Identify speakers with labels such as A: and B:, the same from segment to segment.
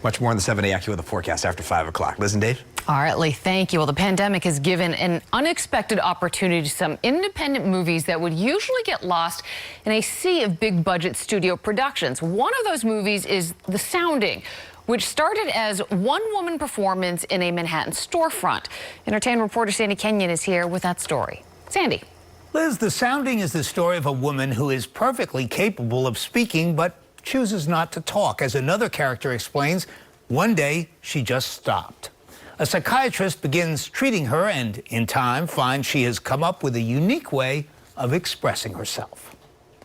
A: Much more on the 7 AccuWeather with the forecast after 5 o'clock. Liz and Dave?
B: All right, Lee, thank you. Well, the pandemic has given an unexpected opportunity to some independent movies that would usually get lost in a sea of big-budget studio productions. One of those movies is The Sounding, which started as one-woman performance in a Manhattan storefront. Entertainment reporter Sandy Kenyon is here with that story. Sandy.
C: Liz, The Sounding is the story of a woman who is perfectly capable of speaking but chooses not to talk. As another character explains, one day she just stopped. A psychiatrist begins treating her and, in time, finds she has come up with a unique way of expressing herself.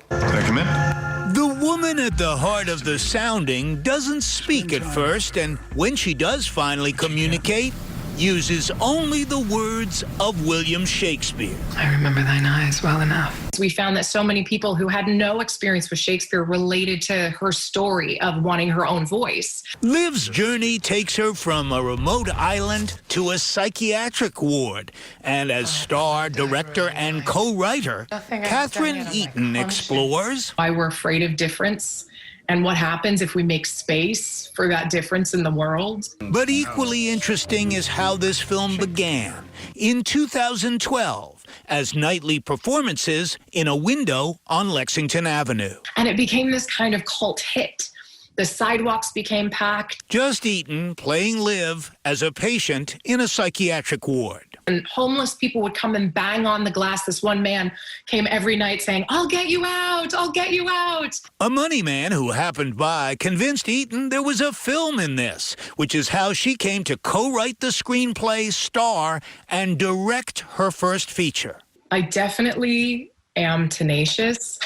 D: Can I come in?
C: The woman at the heart of The Sounding doesn't speak at first, and when she does finally communicate, uses only the words of William Shakespeare.
E: I remember thine eyes well enough.
F: We found that so many people who had no experience with Shakespeare related to her story of wanting her own voice.
C: Liv's journey takes her from a remote island to a psychiatric ward. And as star, director, and co-writer, Catherine Eaton explores
F: Why we're afraid of difference and what happens if we make space for that difference in the world.
C: But equally interesting is how this film began in 2012 as nightly performances in a window on Lexington Avenue.
F: And it became this kind of cult hit. The sidewalks became packed.
C: Just Eaton playing Liv as a patient in a psychiatric ward.
F: And homeless people would come and bang on the glass. This one man came every night saying, "I'll get you out, I'll get you out."
C: A money man who happened by convinced Eaton there was a film in this, which is how she came to co-write the screenplay, star, and direct her first feature.
F: I definitely am tenacious.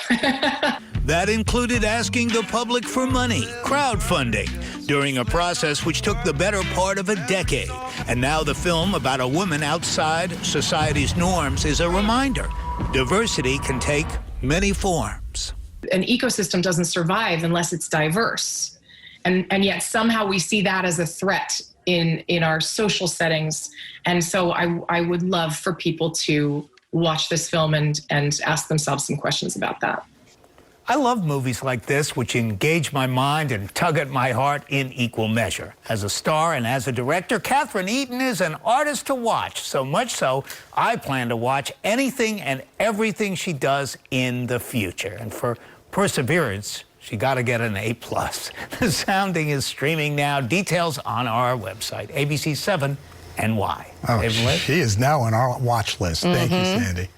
C: That included asking the public for money, crowdfunding, during a process which took the better part of a decade. And now the film about a woman outside society's norms is a reminder. Diversity can take many forms.
F: An ecosystem doesn't survive unless it's diverse. And yet somehow we see that as a threat in our social settings. And so I would love for people to watch this film and ask themselves some questions about that.
C: I love movies like this, which engage my mind and tug at my heart in equal measure. As a star and as a director, Catherine Eaton is an artist to watch, so much so I plan to watch anything and everything she does in the future. And for perseverance, she got to get an A+. The Sounding is streaming now. Details on our website, ABC7NY.
G: Oh, she is now on our watch list. Thank you, Sandy.